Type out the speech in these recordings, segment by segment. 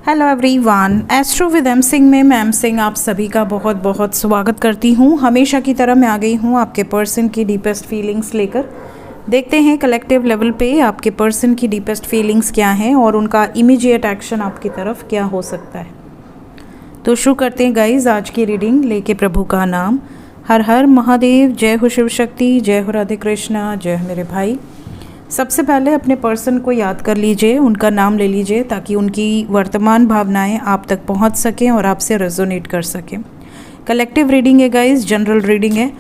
Hello everyone, astro with M Singh में मैं M Singh आप सभी का बहुत बहुत स्वागत करती हूँ। हमेशा की तरह मैं आ गई हूँ आपके पर्सन की डीपेस्ट फीलिंग्स लेकर। देखते हैं कलेक्टिव लेवल पे आपके पर्सन की डीपेस्ट फीलिंग्स क्या हैं और उनका इमीडिएट एक्शन आपकी तरफ क्या हो सकता है। तो शुरू करते हैं गाइज आज की रीडिंग लेके प्रभु का नाम। हर हर महादेव, जय हो शिव शक्ति, जय हो राधे कृष्णा, जय हो मेरे भाई। सबसे पहले अपने पर्सन को याद कर लीजिए, उनका नाम ले लीजिए ताकि उनकी वर्तमान भावनाएं आप तक पहुंच सकें और आपसे रेजोनेट कर सकें। कलेक्टिव रीडिंग है गाइस, जनरल रीडिंग है।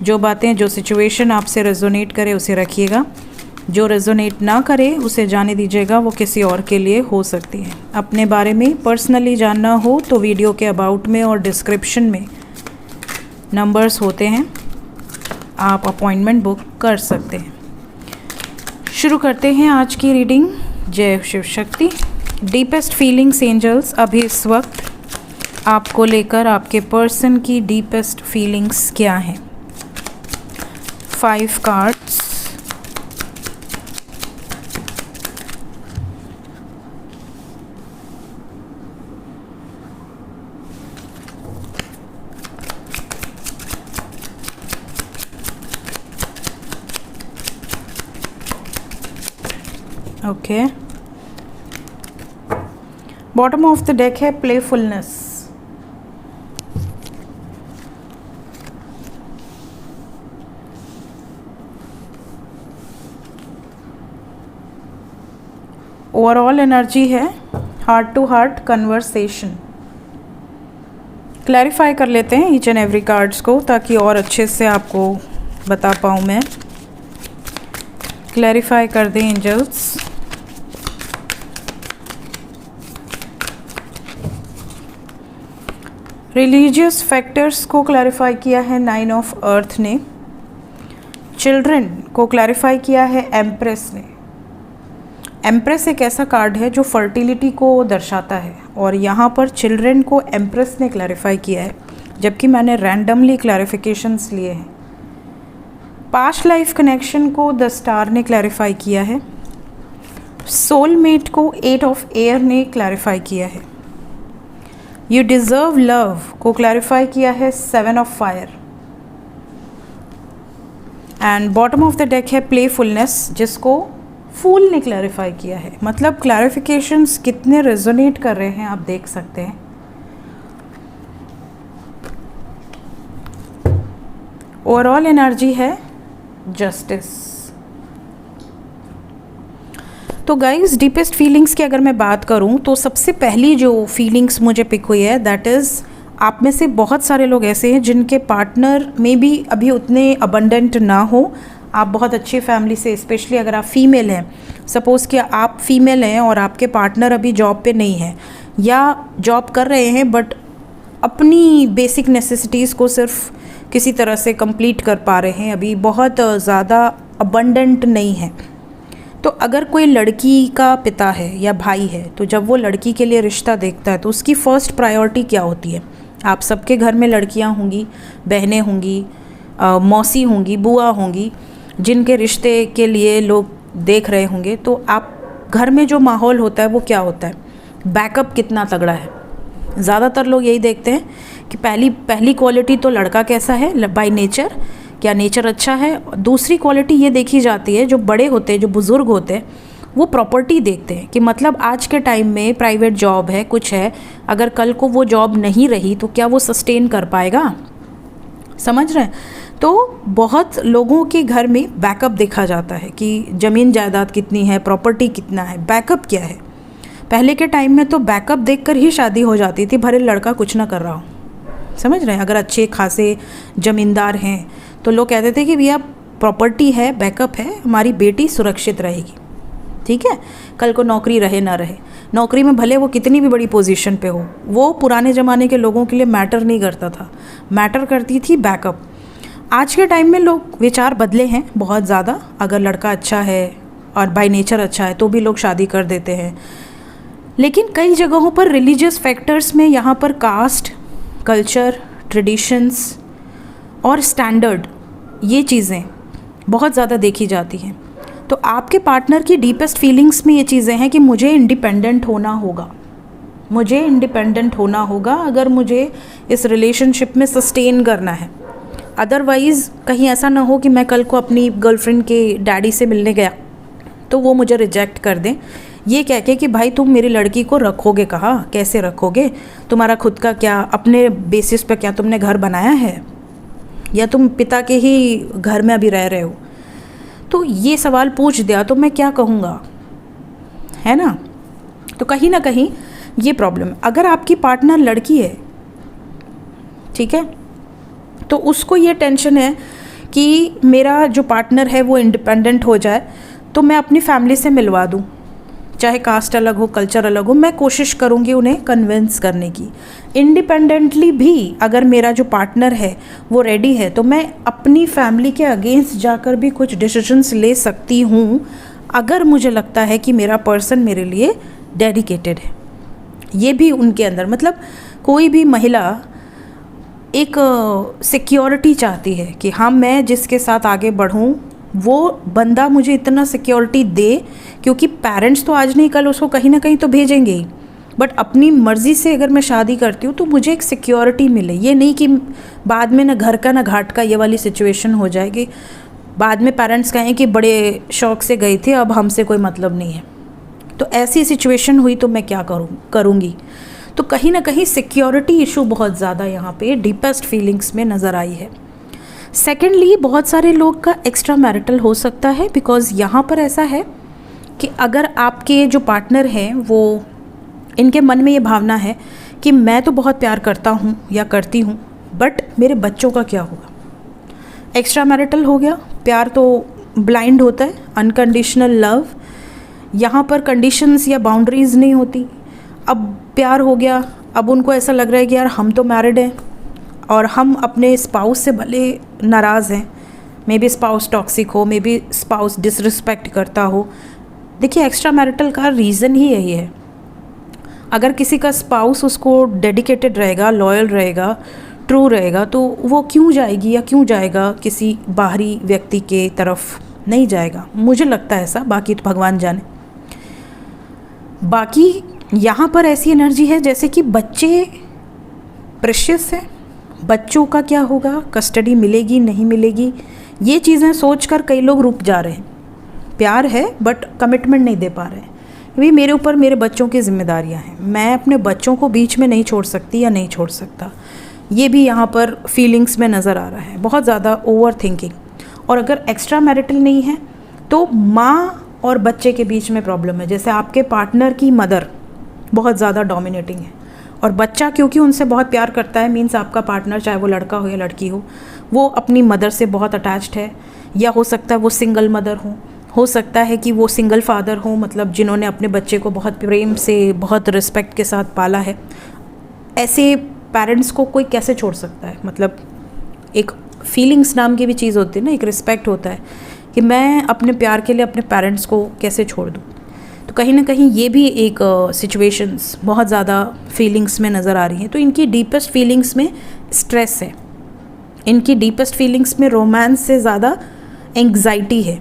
जो बातें, जो सिचुएशन आपसे रेजोनेट करे उसे रखिएगा, जो रेजोनेट ना करे उसे जाने दीजिएगा, वो किसी और के लिए हो सकती है। अपने बारे में पर्सनली जानना हो तो वीडियो के अबाउट में और डिस्क्रिप्शन में नंबर्स होते हैं, आप अपॉइंटमेंट बुक कर सकते हैं। शुरू करते हैं आज की रीडिंग। जय Shiv Shakti. Deepest feelings angels अभी इस वक्त आपको लेकर आपके पर्सन की डीपेस्ट फीलिंग्स क्या हैं। 5 cards. Okay, bottom of the deck है प्लेफुलनेस। ओवरऑल एनर्जी है heart to heart conversation. Clarify कर लेते हैं ईच एंड एवरी कार्ड्स को ताकि और अच्छे से आपको बता पाऊँ मैं। क्लैरिफाई कर दें एंजल्स। रिलीजियस फैक्टर्स को क्लैरिफाई किया है 9 ऑफ अर्थ ने। चिल्ड्रन को क्लैरिफाई किया है एम्प्रेस ने। एम्प्रेस एक ऐसा कार्ड है जो फर्टिलिटी को दर्शाता है और यहाँ पर चिल्ड्रन को एम्प्रेस ने क्लैरिफाई किया है, जबकि मैंने रैंडमली क्लैरिफिकेशंस लिए हैं। पास्ट लाइफ कनेक्शन को द स्टार ने क्लैरिफाई किया है। सोलमेट को 8 ऑफ एयर ने क्लैरिफाई किया है। यू डिज़र्व लव को क्लैरिफाई किया है 7 of fire. And bottom of the deck है प्लेफुलनेस, जिसको फूल ने क्लैरिफाई किया है। मतलब क्लैरिफिकेशंस कितने रेजोनेट कर रहे हैं आप देख सकते हैं। ओवरऑल एनर्जी है जस्टिस। तो गाइस, डीपेस्ट फीलिंग्स की अगर मैं बात करूं तो सबसे पहली जो फीलिंग्स मुझे पिक हुई है दैट इज़, आप में से बहुत सारे लोग ऐसे हैं जिनके पार्टनर में भी अभी उतने अबंडेंट ना हो। आप बहुत अच्छी फैमिली से, स्पेशली अगर आप फीमेल हैं, सपोज़ कि आप फीमेल हैं और आपके पार्टनर अभी जॉब पे नहीं है या जॉब कर रहे हैं बट अपनी बेसिक नेसेसिटीज़ को सिर्फ किसी तरह से कंप्लीट कर पा रहे हैं, अभी बहुत ज़्यादा अबंडेंट नहीं है। तो अगर कोई लड़की का पिता है या भाई है तो जब वो लड़की के लिए रिश्ता देखता है तो उसकी फ़र्स्ट प्रायोरिटी क्या होती है। आप सबके घर में लड़कियां होंगी, बहनें होंगी, मौसी होंगी, बुआ होंगी, जिनके रिश्ते के लिए लोग देख रहे होंगे। तो आप घर में जो माहौल होता है वो क्या होता है, बैकअप कितना तगड़ा है। ज़्यादातर लोग यही देखते हैं कि पहली क्वालिटी तो लड़का कैसा है बाय नेचर, क्या नेचर अच्छा है। दूसरी क्वालिटी ये देखी जाती है, जो बड़े होते हैं, जो बुज़ुर्ग होते हैं, वो प्रॉपर्टी देखते हैं कि मतलब आज के टाइम में प्राइवेट जॉब है, कुछ है, अगर कल को वो जॉब नहीं रही तो क्या वो सस्टेन कर पाएगा। समझ रहे हैं। तो बहुत लोगों के घर में बैकअप देखा जाता है कि ज़मीन जायदाद कितनी है, प्रॉपर्टी कितना है, बैकअप क्या है। पहले के टाइम में तो बैकअप देखकर ही शादी हो जाती थी, भले लड़का कुछ ना कर रहा हो। समझ रहे हैं। अगर अच्छे खासे ज़मींदार हैं तो लोग कहते थे कि भैया प्रॉपर्टी है, बैकअप है, हमारी बेटी सुरक्षित रहेगी। ठीक है, कल को नौकरी रहे ना रहे, नौकरी में भले वो कितनी भी बड़ी पोजीशन पे हो, वो पुराने ज़माने के लोगों के लिए मैटर नहीं करता था, मैटर करती थी बैकअप। आज के टाइम में लोग विचार बदले हैं बहुत ज़्यादा। अगर लड़का अच्छा है और बाय नेचर अच्छा है तो भी लोग शादी कर देते हैं। लेकिन कई जगहों पर रिलीजियस फैक्टर्स में यहाँ पर कास्ट, कल्चर, ट्रेडिशंस और स्टैंडर्ड, ये चीज़ें बहुत ज़्यादा देखी जाती हैं। तो आपके पार्टनर की डीपेस्ट फीलिंग्स में ये चीज़ें हैं कि मुझे इंडिपेंडेंट होना होगा, मुझे इंडिपेंडेंट होना होगा अगर मुझे इस रिलेशनशिप में सस्टेन करना है। अदरवाइज़ कहीं ऐसा ना हो कि मैं कल को अपनी गर्लफ्रेंड के डैडी से मिलने गया तो वो मुझे रिजेक्ट कर दें, ये कह के कि भाई तुम मेरी लड़की को रखोगे कहाँ, कैसे रखोगे, तुम्हारा खुद का क्या, अपने बेसिस पे क्या तुमने घर बनाया है, या तुम पिता के ही घर में अभी रह रहे हो। तो ये सवाल पूछ दिया तो मैं क्या कहूँगा, है ना। तो कहीं ना कहीं ये प्रॉब्लम है। अगर आपकी पार्टनर लड़की है, ठीक है, तो उसको ये टेंशन है कि मेरा जो पार्टनर है वो इंडिपेंडेंट हो जाए तो मैं अपनी फैमिली से मिलवा दूँ, चाहे कास्ट अलग हो, कल्चर अलग हो, मैं कोशिश करूँगी उन्हें कन्विंस करने की। इंडिपेंडेंटली भी अगर मेरा जो पार्टनर है वो रेडी है तो मैं अपनी फैमिली के अगेंस्ट जाकर भी कुछ डिसीजंस ले सकती हूँ, अगर मुझे लगता है कि मेरा पर्सन मेरे लिए डेडिकेटेड है। ये भी उनके अंदर, मतलब कोई भी महिला एक सिक्योरिटी चाहती है कि हाँ मैं जिसके साथ आगे बढ़ूँ वो बंदा मुझे इतना सिक्योरिटी दे, क्योंकि पेरेंट्स तो आज नहीं कल उसको कहीं ना कहीं तो भेजेंगे ही, बट अपनी मर्ज़ी से अगर मैं शादी करती हूँ तो मुझे एक सिक्योरिटी मिले। ये नहीं कि बाद में ना घर का ना घाट का ये वाली सिचुएशन हो जाएगी, बाद में पेरेंट्स कहें कि बड़े शौक से गई थी अब हमसे कोई मतलब नहीं है। तो ऐसी सिचुएशन हुई तो मैं क्या करूँगी। तो कहीं ना कहीं सिक्योरिटी इशू बहुत ज़्यादा यहाँ पे डीपेस्ट फीलिंग्स में नज़र आई है। सेकेंडली, बहुत सारे लोग का एक्स्ट्रा मैरिटल हो सकता है, बिकॉज़ यहाँ पर ऐसा है कि अगर आपके जो पार्टनर हैं वो, इनके मन में ये भावना है कि मैं तो बहुत प्यार करता हूँ या करती हूँ, बट मेरे बच्चों का क्या होगा। एक्स्ट्रा मैरिटल हो गया, प्यार तो ब्लाइंड होता है, अनकंडीशनल लव, यहाँ पर कंडीशंस या बाउंड्रीज़ नहीं होती। अब प्यार हो गया, अब उनको ऐसा लग रहा है कि यार हम तो मैरिड हैं और हम अपने स्पाउस से भले नाराज़ हैं, मे बी स्पाउस टॉक्सिक हो, मे बी स्पाउस डिसरिस्पेक्ट करता हो। देखिए, एक्स्ट्रा मैरिटल का रीज़न ही यही है। अगर किसी का स्पाउस उसको डेडिकेटेड रहेगा, लॉयल रहेगा, ट्रू रहेगा, तो वो क्यों जाएगी या क्यों जाएगा किसी बाहरी व्यक्ति के तरफ, नहीं जाएगा। मुझे लगता है ऐसा, बाकी तो भगवान जाने। बाकी यहाँ पर ऐसी एनर्जी है जैसे कि बच्चे प्रेशियस है, बच्चों का क्या होगा, कस्टडी मिलेगी नहीं मिलेगी, ये चीज़ें सोचकर कई लोग रुक जा रहे हैं। प्यार है बट कमिटमेंट नहीं दे पा रहे हैं, क्योंकि मेरे ऊपर मेरे बच्चों की जिम्मेदारियां हैं, मैं अपने बच्चों को बीच में नहीं छोड़ सकती या नहीं छोड़ सकता। ये भी यहाँ पर फीलिंग्स में नज़र आ रहा है, बहुत ज़्यादा ओवर थिंकिंग। और अगर एक्स्ट्रा मैरिटल नहीं है तो माँ और बच्चे के बीच में प्रॉब्लम है। जैसे आपके पार्टनर की मदर बहुत ज़्यादा डोमिनेटिंग है और बच्चा क्योंकि उनसे बहुत प्यार करता है, मीन्स आपका पार्टनर चाहे वो लड़का हो या लड़की वो अपनी मदर से बहुत अटैच्ड है, या हो सकता है वो सिंगल मदर हो सकता है कि वो सिंगल फादर हो, मतलब जिन्होंने अपने बच्चे को बहुत प्रेम से, बहुत रिस्पेक्ट के साथ पाला है। ऐसे पेरेंट्स को कोई कैसे छोड़ सकता है, मतलब एक फीलिंग्स नाम की भी चीज़ होती है ना, एक रिस्पेक्ट होता है कि मैं अपने प्यार के लिए अपने पेरेंट्स को कैसे छोड़ दूँ। तो कहीं ना कहीं ये भी एक सिचुएशंस बहुत ज़्यादा फीलिंग्स में नज़र आ रही हैं। तो इनकी डीपेस्ट फीलिंग्स में स्ट्रेस है, इनकी डीपेस्ट फीलिंग्स में रोमांस से ज़्यादा एंग्जाइटी है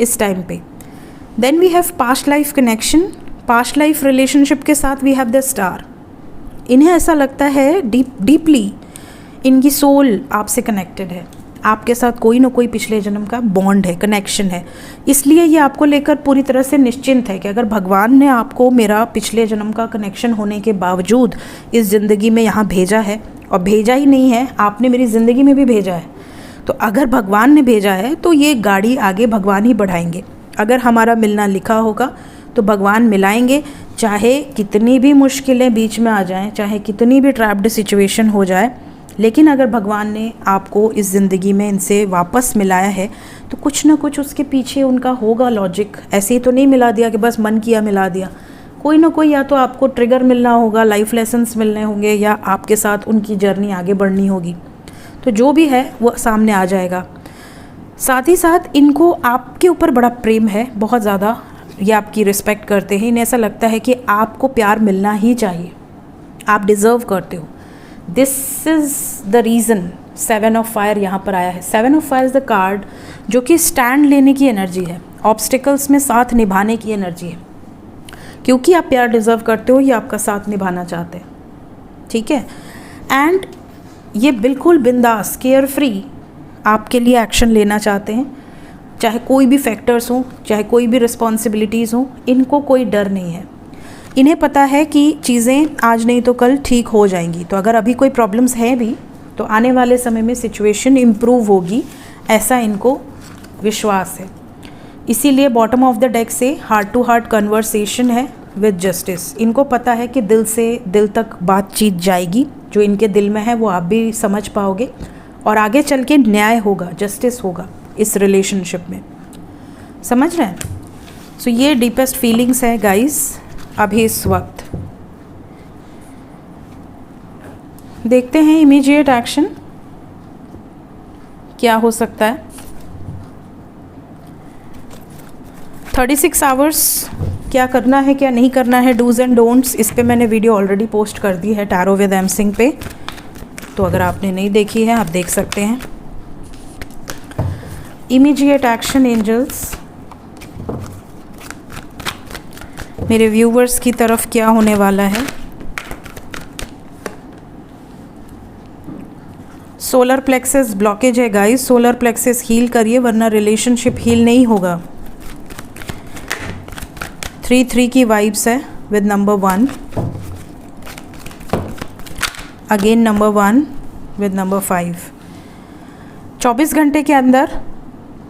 इस टाइम पे। Then we have past life connection, past life relationship के साथ वी हैव द स्टार। इन्हें ऐसा लगता है डीपली इनकी सोल आपसे कनेक्टेड है, आपके साथ कोई ना कोई पिछले जन्म का बॉन्ड है, कनेक्शन है। इसलिए ये आपको लेकर पूरी तरह से निश्चिंत है कि अगर भगवान ने आपको मेरा पिछले जन्म का कनेक्शन होने के बावजूद इस ज़िंदगी में यहाँ भेजा है, और भेजा ही नहीं है, आपने मेरी ज़िंदगी में भी भेजा है, तो अगर भगवान ने भेजा है तो ये गाड़ी आगे भगवान ही बढ़ाएंगे। अगर हमारा मिलना लिखा होगा तो भगवान मिलाएंगे, चाहे कितनी भी मुश्किलें बीच में आ जाएं, चाहे कितनी भी ट्रैप्ड सिचुएशन हो जाए, लेकिन अगर भगवान ने आपको इस ज़िंदगी में इनसे वापस मिलाया है तो कुछ ना कुछ उसके पीछे उनका होगा लॉजिक। ऐसे ही तो नहीं मिला दिया कि बस मन किया मिला दिया, कोई ना कोई या तो आपको ट्रिगर मिलना होगा, लाइफ लेसन्स मिलने होंगे, या आपके साथ उनकी जर्नी आगे बढ़नी होगी। तो जो भी है वो सामने आ जाएगा। साथ ही साथ इनको आपके ऊपर बड़ा प्रेम है, बहुत ज़्यादा, ये आपकी रिस्पेक्ट करते हैं। इन्हें ऐसा लगता है कि आपको प्यार मिलना ही चाहिए, आप डिज़र्व करते हो। This is the reason 7 of fire यहाँ पर आया है। 7 of fire is the card जो कि स्टैंड लेने की एनर्जी है, ऑब्स्टिकल्स में साथ निभाने की एनर्जी है। क्योंकि आप प्यार डिज़र्व करते हो, ये आपका साथ निभाना चाहते हैं, ठीक है। एंड ये बिल्कुल बिंदास, केयर फ्री आपके लिए एक्शन लेना चाहते हैं, चाहे कोई भी फैक्टर्स हों, चाहे कोई भी रिस्पॉन्सिबिलिटीज़ हों, इनको कोई डर नहीं है। इन्हें पता है कि चीज़ें आज नहीं तो कल ठीक हो जाएंगी। तो अगर अभी कोई प्रॉब्लम्स हैं भी तो आने वाले समय में सिचुएशन इम्प्रूव होगी, ऐसा इनको विश्वास है। इसीलिए बॉटम ऑफ द डेक से हार्ट टू हार्ट कन्वर्सेशन है विद जस्टिस। इनको पता है कि दिल से दिल तक बातचीत जाएगी, जो इनके दिल में है वो आप भी समझ पाओगे, और आगे चल के न्याय होगा, जस्टिस होगा इस रिलेशनशिप में, समझ रहे हैं। सो ये डीपेस्ट फीलिंग्स है गाइस अभी इस वक्त। देखते हैं इमीडिएट एक्शन क्या हो सकता है। 36 आवर्स क्या करना है क्या नहीं करना है, डूज एंड डोंट्स, इस पे मैंने वीडियो ऑलरेडी पोस्ट कर दी है टैरो विद एम सिंह पे, तो अगर आपने नहीं देखी है आप देख सकते हैं। इमीडिएट एक्शन एंजल्स मेरे व्यूवर्स की तरफ क्या होने वाला है। सोलर प्लेक्सस ब्लॉकेज है गाइस, सोलर प्लेक्सस हील करिए वरना रिलेशनशिप हील नहीं होगा। 3-3 की वाइब्स है with number 1, again number 1 with number 5। 24 घंटे के अंदर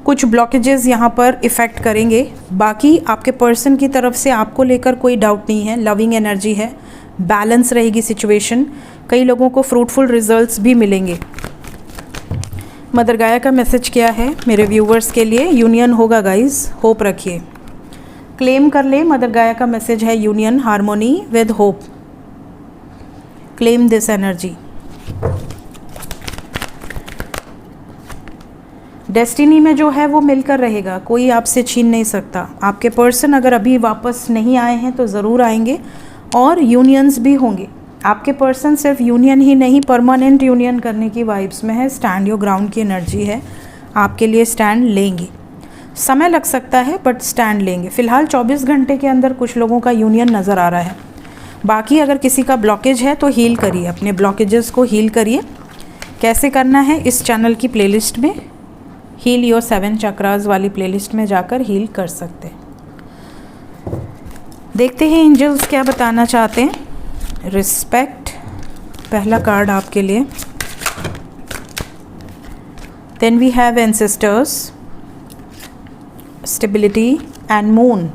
कुछ ब्लॉकेजेस यहाँ पर इफ़ेक्ट करेंगे, बाकी आपके पर्सन की तरफ से आपको लेकर कोई डाउट नहीं है। लविंग एनर्जी है, बैलेंस रहेगी सिचुएशन, कई लोगों को फ्रूटफुल रिजल्ट्स भी मिलेंगे। मदर गाया का मैसेज क्या है मेरे व्यूवर्स के लिए? यूनियन होगा गाइस, होप रखिए, क्लेम कर ले। मदर गाया का मैसेज है union, harmony with hope, claim this energy. Destiny में जो है वो मिलकर रहेगा, कोई आपसे छीन नहीं सकता। आपके पर्सन अगर अभी वापस नहीं आए हैं तो ज़रूर आएंगे, और यूनियंस भी होंगे। आपके पर्सन सिर्फ यूनियन ही नहीं, परमानेंट यूनियन करने की वाइब्स में है। स्टैंड योर ग्राउंड की एनर्जी है, आपके लिए स्टैंड लेंगे। समय लग सकता है बट स्टैंड लेंगे। फ़िलहाल 24 घंटे के अंदर कुछ लोगों का यूनियन नज़र आ रहा है। बाकी अगर किसी का ब्लॉकेज है तो हील करिए, अपने ब्लॉकेजेस को हील करिए। कैसे करना है इस चैनल की प्लेलिस्ट में, हील योर 7 चक्रास वाली प्लेलिस्ट में जाकर हील कर सकते हैं। देखते हैं एंजल्स क्या बताना चाहते हैं। रिस्पेक्ट पहला कार्ड आपके लिए, then we have ancestors, stability and moon.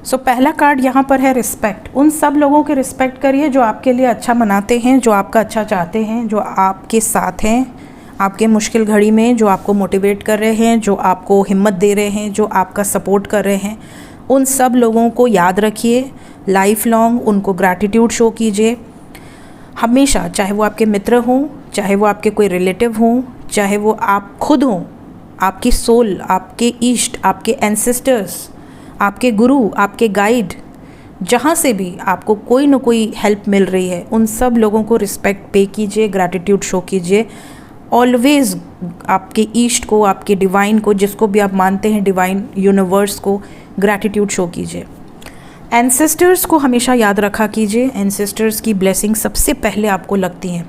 So पहला कार्ड यहाँ पर है रिस्पेक्ट। उन सब लोगों के रिस्पेक्ट करिए जो आपके लिए अच्छा मनाते हैं, जो आपका अच्छा चाहते हैं, जो आपके साथ हैं आपके मुश्किल घड़ी में, जो आपको मोटिवेट कर रहे हैं, जो आपको हिम्मत दे रहे हैं, जो आपका सपोर्ट कर रहे हैं। उन सब लोगों को याद रखिए, लाइफ लॉन्ग उनको ग्रैटिट्यूड शो कीजिए हमेशा, चाहे वो आपके मित्र हों, चाहे वो आपके कोई रिलेटिव हों, चाहे वो आप खुद हों, आपकी सोल, आपके ईष्ट, आपके एंसेस्टर्स, आपके गुरु, आपके गाइड, जहाँ से भी आपको कोई न कोई हेल्प मिल रही है, उन सब लोगों को रिस्पेक्ट पे कीजिए, ग्रैटिट्यूड शो कीजिए। ऑलवेज़ आपके ईष्ट को, आपके डिवाइन को, जिसको भी आप मानते हैं डिवाइन यूनिवर्स को, ग्रैटिट्यूड शो कीजिए। एंसेस्टर्स को हमेशा याद रखा कीजिए। एंसेस्टर्स की ब्लेसिंग सबसे पहले आपको लगती हैं।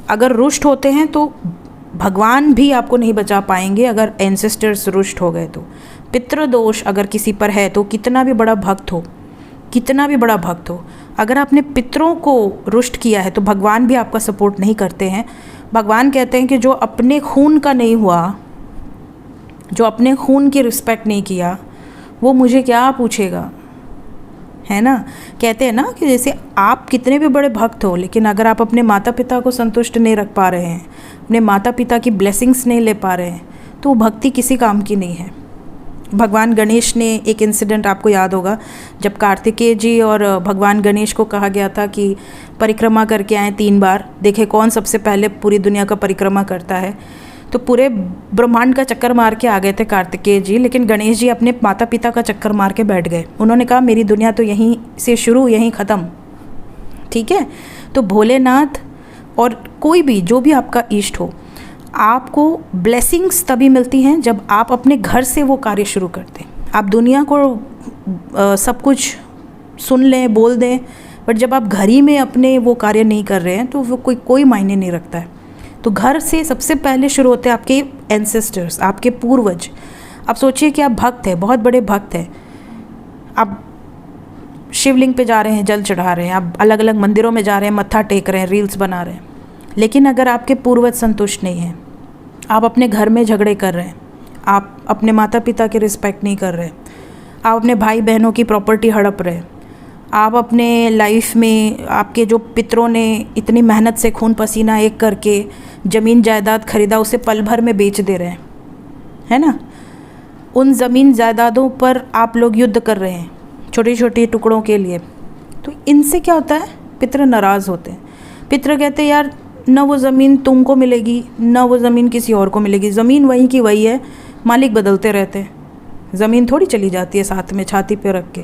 अगर रुष्ट होते हैं तो भगवान भी आपको नहीं बचा पाएंगे। अगर एंसेस्टर्स रुष्ट हो गए तो पितृदोष अगर किसी पर है तो कितना भी बड़ा भक्त हो, कितना भी बड़ा भक्त हो, अगर आपने पितरों को रुष्ट किया है तो भगवान भी आपका सपोर्ट नहीं करते हैं। भगवान कहते हैं कि जो अपने खून का नहीं हुआ, जो अपने खून की रिस्पेक्ट नहीं किया, वो मुझे क्या पूछेगा, है ना। कहते हैं ना कि जैसे आप कितने भी बड़े भक्त हो, लेकिन अगर आप अपने माता पिता को संतुष्ट नहीं रख पा रहे हैं, अपने माता पिता की ब्लेसिंग्स नहीं ले पा रहे हैं, तो वो भक्ति किसी काम की नहीं है। भगवान गणेश ने एक इंसिडेंट आपको याद होगा, जब कार्तिकेय जी और भगवान गणेश को कहा गया था कि परिक्रमा करके आए 3 बार, देखे कौन सबसे पहले पूरी दुनिया का परिक्रमा करता है। तो पूरे ब्रह्मांड का चक्कर मार के आ गए थे कार्तिकेय जी, लेकिन गणेश जी अपने माता पिता का चक्कर मार के बैठ गए। उन्होंने कहा मेरी दुनिया तो यहीं से शुरू यहीं ख़त्म, ठीक है। तो भोलेनाथ और कोई भी जो भी आपका इष्ट हो, आपको ब्लेसिंग्स तभी मिलती हैं जब आप अपने घर से वो कार्य शुरू करते हैं। आप दुनिया को सब कुछ सुन लें, बोल दें, बट जब आप घर ही में अपने वो कार्य नहीं कर रहे हैं तो वो कोई मायने नहीं रखता है। तो घर से सबसे पहले शुरू होते हैं आपके एंसेस्टर्स, आपके पूर्वज। आप सोचिए कि आप भक्त हैं, बहुत बड़े भक्त हैं, आप शिवलिंग पे जा रहे हैं, जल चढ़ा रहे हैं, आप अलग अलग मंदिरों में जा रहे हैं, मत्था टेक रहे हैं, रील्स बना रहे हैं, लेकिन अगर आपके पूर्वज संतुष्ट नहीं हैं, आप अपने घर में झगड़े कर रहे हैं, आप अपने माता पिता की रिस्पेक्ट नहीं कर रहे, आप अपने भाई बहनों की प्रॉपर्टी हड़प रहे, आप अपने लाइफ में आपके जो पितरों ने इतनी मेहनत से खून पसीना एक करके ज़मीन जायदाद खरीदा, उसे पल भर में बेच दे रहे हैं, है ना। उन ज़मीन जायदादों पर आप लोग युद्ध कर रहे हैं छोटी छोटी टुकड़ों के लिए। तो इनसे क्या होता है, पितर नाराज़ होते हैं। पितर कहते हैं यार न वो ज़मीन तुमको मिलेगी, न वो ज़मीन किसी और को मिलेगी, ज़मीन वहीं की वही है, मालिक बदलते रहते हैं, ज़मीन थोड़ी चली जाती है साथ में छाती पे रख के।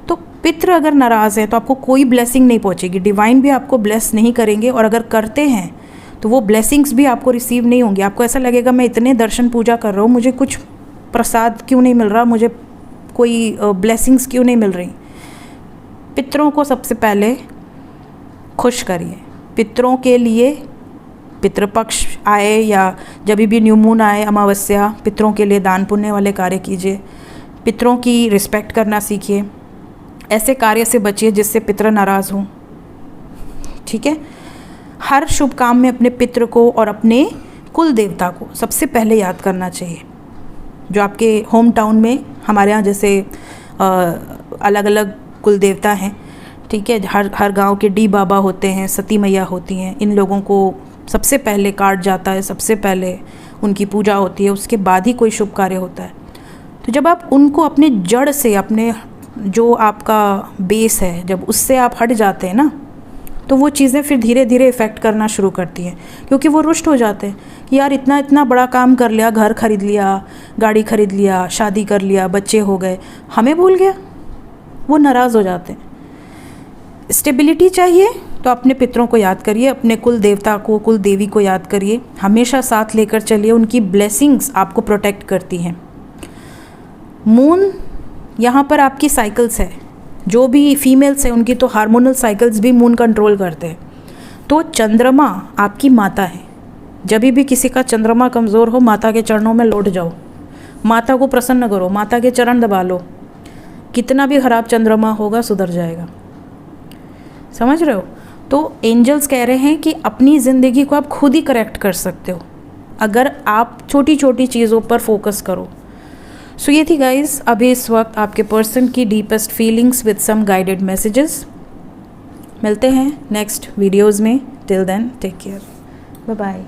तो पितर अगर नाराज़ हैं तो आपको कोई ब्लेसिंग नहीं पहुंचेगी, डिवाइन भी आपको ब्लेस नहीं करेंगे, और अगर करते हैं तो वो ब्लेसिंग्स भी आपको रिसीव नहीं होंगी। आपको ऐसा लगेगा मैं इतने दर्शन पूजा कर रहा हूँ, मुझे कुछ प्रसाद क्यों नहीं मिल रहा, मुझे कोई ब्लेसिंग्स क्यों नहीं मिल रही। पितरों को सबसे पहले खुश करिए। पितरों के लिए पितृपक्ष आए या जब भी न्यू मून आए, अमावस्या, पितरों के लिए दान पुण्य वाले कार्य कीजिए, पितरों की रिस्पेक्ट करना सीखिए, ऐसे कार्य से बचिए जिससे पितर नाराज़ हों, ठीक है। हर शुभ काम में अपने पितर को और अपने कुल देवता को सबसे पहले याद करना चाहिए। जो आपके होम टाउन में, हमारे यहाँ जैसे अलग अलग कुल देवता हैं, ठीक है, हर गांव के डी बाबा होते हैं, सती मैया होती हैं, इन लोगों को सबसे पहले कार्ड जाता है, सबसे पहले उनकी पूजा होती है, उसके बाद ही कोई शुभ कार्य होता है। तो जब आप उनको अपने जड़ से, अपने जो आपका बेस है, जब उससे आप हट जाते हैं ना, तो वो चीज़ें फिर धीरे धीरे इफ़ेक्ट करना शुरू करती हैं, क्योंकि वो रुष्ट हो जाते हैं कि यार इतना इतना बड़ा काम कर लिया, घर खरीद लिया, गाड़ी खरीद लिया, शादी कर लिया, बच्चे हो गए, हमें भूल गया। वो नाराज़ हो जाते हैं। स्टेबिलिटी चाहिए तो अपने पितरों को याद करिए, अपने कुल देवता को, कुल देवी को याद करिए, हमेशा साथ लेकर चलिए, उनकी ब्लेसिंग्स आपको प्रोटेक्ट करती हैं। मून यहाँ पर आपकी साइकिल्स है, जो भी फीमेल्स हैं उनकी तो हार्मोनल साइकिल्स भी मून कंट्रोल करते हैं। तो चंद्रमा आपकी माता है। जब भी किसी का चंद्रमा कमज़ोर हो, माता के चरणों में लौट जाओ, माता को प्रसन्न करो, माता के चरण दबा लो, कितना भी ख़राब चंद्रमा होगा सुधर जाएगा। समझ रहे हो। तो एंजल्स कह रहे हैं कि अपनी ज़िंदगी को आप खुद ही करेक्ट कर सकते हो अगर आप छोटी छोटी चीज़ों पर फोकस करो। सो ये थी गाइस अभी इस वक्त आपके पर्सन की deepest feelings with some guided messages. मिलते हैं नेक्स्ट वीडियोज़ में। Till then take care, bye bye.